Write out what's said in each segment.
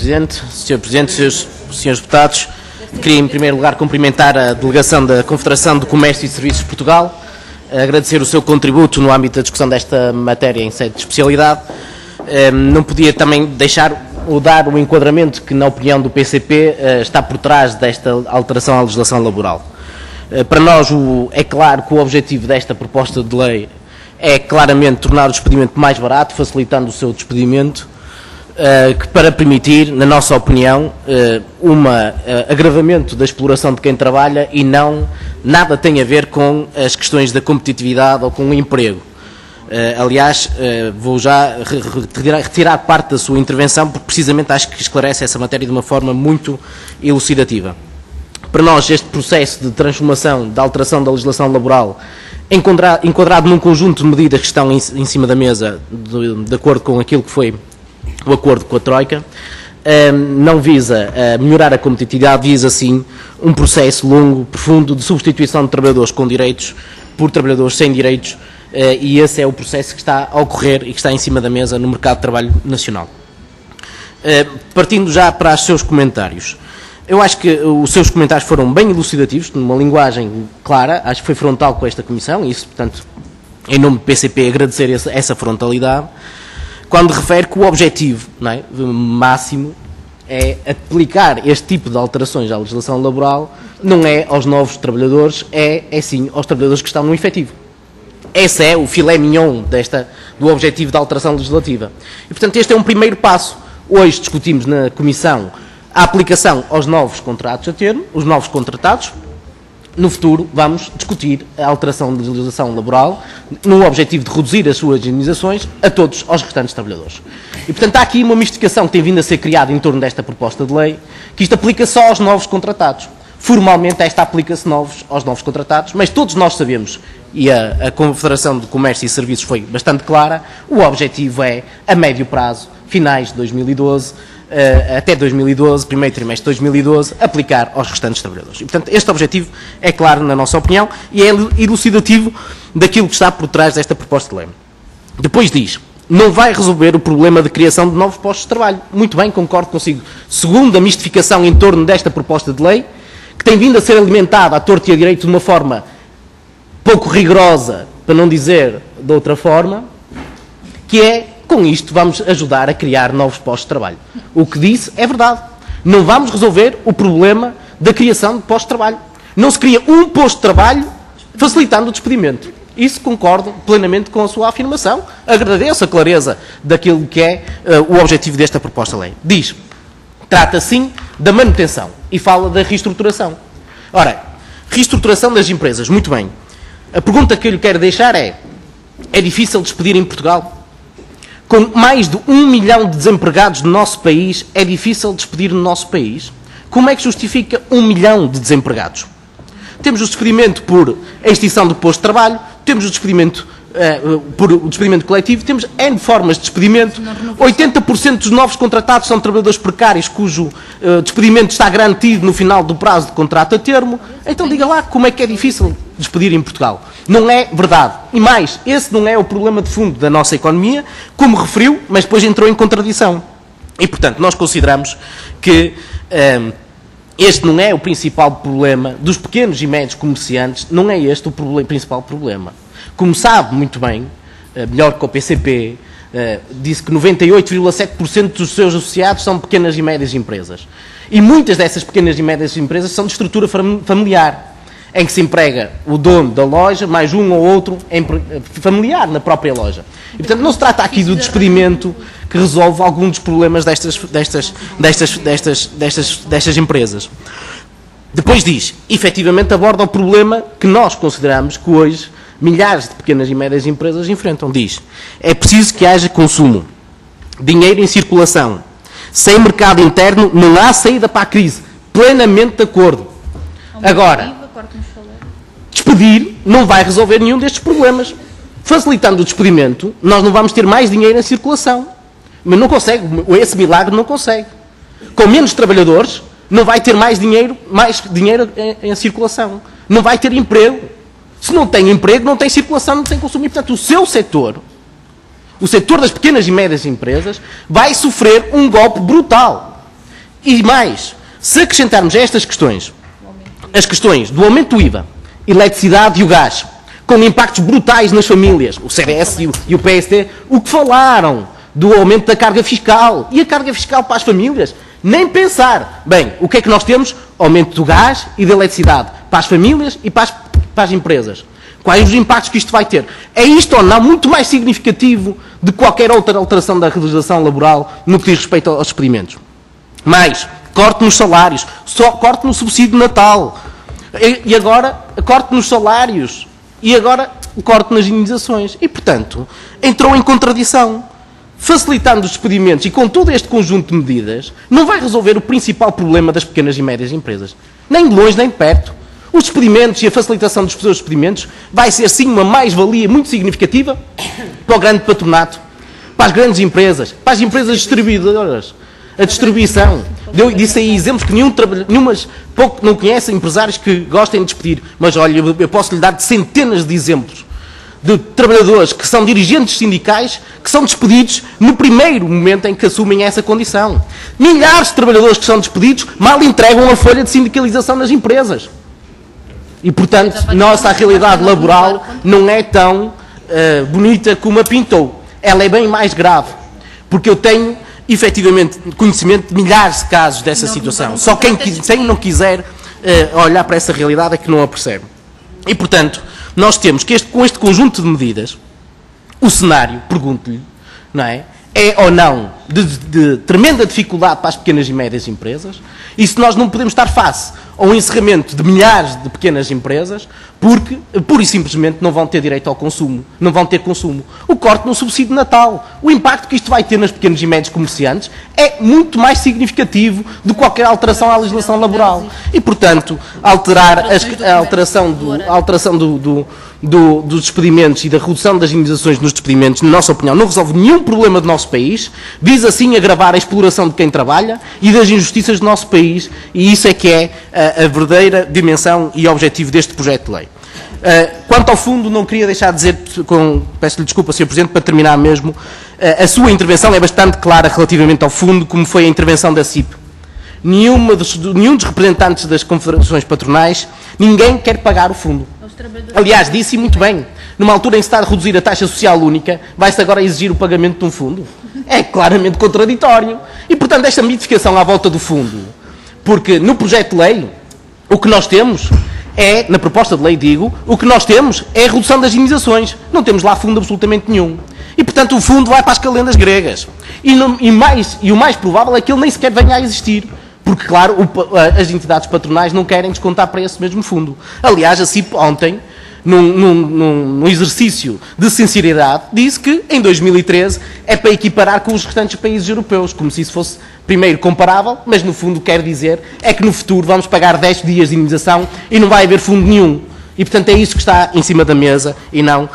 Presidente. Sr. Presidente, senhores deputados, queria em primeiro lugar cumprimentar a delegação da Confederação do Comércio e Serviços de Portugal, agradecer o seu contributo no âmbito da discussão desta matéria em sede de especialidade. Não podia também deixar ou dar o enquadramento que, na opinião do PCP, está por trás desta alteração à legislação laboral. Para nós é claro que o objetivo desta proposta de lei é claramente tornar o despedimento mais barato, facilitando o seu despedimento, que para permitir, na nossa opinião, agravamento da exploração de quem trabalha e nada tem a ver com as questões da competitividade ou com o emprego. Aliás, vou já retirar parte da sua intervenção, porque precisamente acho que esclarece essa matéria de uma forma muito elucidativa. Para nós, este processo de transformação, de alteração da legislação laboral, enquadrado num conjunto de medidas que estão em cima da mesa, de acordo com aquilo que foi o acordo com a Troika, não visa melhorar a competitividade, visa sim um processo longo, profundo, de substituição de trabalhadores com direitos por trabalhadores sem direitos, e esse é o processo que está a ocorrer e que está em cima da mesa no mercado de trabalho nacional. Partindo já para os seus comentários, eu acho que os seus comentários foram bem elucidativos, numa linguagem clara, acho que foi frontal com esta Comissão, e isso, portanto, em nome do PCP, agradecer essa frontalidade, quando refere que o objetivo, não é, máximo é aplicar este tipo de alterações à legislação laboral, não é aos novos trabalhadores, é sim aos trabalhadores que estão no efetivo. Esse é o filé mignon do objetivo da alteração legislativa. E, portanto, este é um primeiro passo. Hoje discutimos na Comissão a aplicação aos novos contratos a termo, os novos contratados. No futuro vamos discutir a alteração da legislação laboral no objetivo de reduzir as suas indenizações a todos os restantes trabalhadores. E, portanto, há aqui uma mistificação que tem vindo a ser criada em torno desta proposta de lei, que isto aplica só aos novos contratados. Formalmente esta aplica-se aos novos contratados, mas todos nós sabemos, e a Confederação de Comércio e Serviços foi bastante clara, o objetivo é, a médio prazo, finais de 2012, até 2012, primeiro trimestre de 2012, aplicar aos restantes trabalhadores. E, portanto, este objetivo é claro na nossa opinião e é elucidativo daquilo que está por trás desta proposta de lei. Depois diz, não vai resolver o problema de criação de novos postos de trabalho. Muito bem, concordo consigo. Segundo a mistificação em torno desta proposta de lei, que tem vindo a ser alimentada à torto e à direito de uma forma pouco rigorosa, para não dizer de outra forma, que é, com isto vamos ajudar a criar novos postos de trabalho. O que disse é verdade. Não vamos resolver o problema da criação de postos de trabalho. Não se cria um posto de trabalho facilitando o despedimento. Isso concordo plenamente com a sua afirmação. Agradeço a clareza daquilo que é o objetivo desta proposta de lei. Diz, trata sim da manutenção e fala da reestruturação. Ora, reestruturação das empresas, muito bem. A pergunta que eu lhe quero deixar é difícil despedir em Portugal? Com mais de 1 milhão de desempregados no nosso país, é difícil despedir no nosso país? Como é que justifica 1 milhão de desempregados? Temos o despedimento por extinção do posto de trabalho, temos o despedimento por o despedimento coletivo, temos N formas de despedimento, 80% dos novos contratados são trabalhadores precários cujo despedimento está garantido no final do prazo de contrato a termo. Então diga lá como é que é difícil despedir em Portugal. Não é verdade. E mais, esse não é o problema de fundo da nossa economia, como referiu, mas depois entrou em contradição. E, portanto, nós consideramos que este não é o principal problema dos pequenos e médios comerciantes, não é este o principal problema. Como sabe muito bem, melhor que o PCP, disse que 98,7% dos seus associados são pequenas e médias empresas. E muitas dessas pequenas e médias empresas são de estrutura familiar, em que se emprega o dono da loja, mais um ou outro familiar na própria loja. E, portanto, não se trata aqui do despedimento que resolve algum dos problemas destas empresas. Depois diz, efetivamente aborda o problema que nós consideramos que hoje milhares de pequenas e médias empresas enfrentam. Diz, é preciso que haja consumo, dinheiro em circulação. Sem mercado interno não há saída para a crise. Plenamente de acordo. Agora, despedir não vai resolver nenhum destes problemas. Facilitando o despedimento, nós não vamos ter mais dinheiro em circulação. Mas não consegue, esse milagre não consegue. Com menos trabalhadores, não vai ter mais dinheiro em circulação. Não vai ter emprego. Se não tem emprego, não tem circulação, não tem consumo. E, portanto, o seu setor, o setor das pequenas e médias empresas, vai sofrer um golpe brutal. E mais, se acrescentarmos a estas questões, as questões do aumento do IVA, eletricidade e o gás, com impactos brutais nas famílias, o CDS e o PSD, o que falaram do aumento da carga fiscal, e a carga fiscal para as famílias, nem pensar. Bem, o que é que nós temos? Aumento do gás e da eletricidade para as famílias e para as empresas. Quais os impactos que isto vai ter? É isto ou não muito mais significativo de qualquer outra alteração da legislação laboral no que diz respeito aos despedimentos? Mais, corte nos salários, só corte no subsídio de Natal, e agora corte nos salários, e agora corte nas indenizações. E, portanto, entrou em contradição. Facilitando os despedimentos e com todo este conjunto de medidas, não vai resolver o principal problema das pequenas e médias empresas. Nem de longe, nem de perto. Os despedimentos e a facilitação dos despedimentos vai ser, sim, uma mais-valia muito significativa para o grande patronato, para as grandes empresas, para as empresas distribuidoras, a distribuição. Disse aí exemplos que nenhumas pouco não conhecem, empresários que gostem de despedir. Mas, olha, eu posso lhe dar centenas de exemplos de trabalhadores que são dirigentes sindicais que são despedidos no primeiro momento em que assumem essa condição. Milhares de trabalhadores que são despedidos mal entregam a folha de sindicalização nas empresas. E, portanto, nossa realidade laboral não é tão bonita como a pintou. Ela é bem mais grave. Porque eu tenho, efetivamente, conhecimento de milhares de casos dessa situação. Só quem não quiser olhar para essa realidade é que não a percebe. E, portanto, nós temos que com este conjunto de medidas, o cenário, pergunto-lhe, não é ou não de tremenda dificuldade para as pequenas e médias empresas, e se nós não podemos estar face ao encerramento de milhares de pequenas empresas, porque, pura e simplesmente, não vão ter direito ao consumo, não vão ter consumo. O corte no subsídio de Natal, o impacto que isto vai ter nas pequenas e médias comerciantes é muito mais significativo do que qualquer alteração à legislação laboral. E, portanto, alterar a alteração dos despedimentos e da redução das indenizações nos despedimentos, na nossa opinião, não resolve nenhum problema do nosso país, visa assim agravar a exploração de quem trabalha e das injustiças do nosso país, e isso é que é a verdadeira dimensão e objetivo deste projeto de lei. Quanto ao fundo, não queria deixar de dizer, peço-lhe desculpa, Sr. Presidente, para terminar mesmo, a sua intervenção é bastante clara relativamente ao fundo, como foi a intervenção da CIP. Nenhum dos representantes das confederações patronais, ninguém quer pagar o fundo. Aliás, disse muito bem, numa altura em que se está a reduzir a taxa social única, vai-se agora exigir o pagamento de um fundo? É claramente contraditório. E, portanto, esta mitificação à volta do fundo, porque no projeto de lei, o que nós temos é, na proposta de lei digo, o que nós temos é a redução das indenizações. Não temos lá fundo absolutamente nenhum. E, portanto, o fundo vai para as calendas gregas. E o mais provável é que ele nem sequer venha a existir. Porque, claro, as entidades patronais não querem descontar para esse mesmo fundo. Aliás, a CIP ontem, num exercício de sinceridade, disse que em 2013 é para equiparar com os restantes países europeus, como se isso fosse, primeiro, comparável, mas no fundo quer dizer é que no futuro vamos pagar 10 dias de indenização e não vai haver fundo nenhum. E, portanto, é isso que está em cima da mesa e não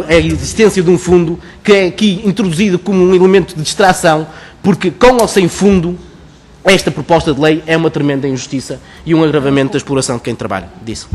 a existência de um fundo que é aqui introduzido como um elemento de distração, porque com ou sem fundo, esta proposta de lei é uma tremenda injustiça e um agravamento da exploração de quem trabalha. Disso.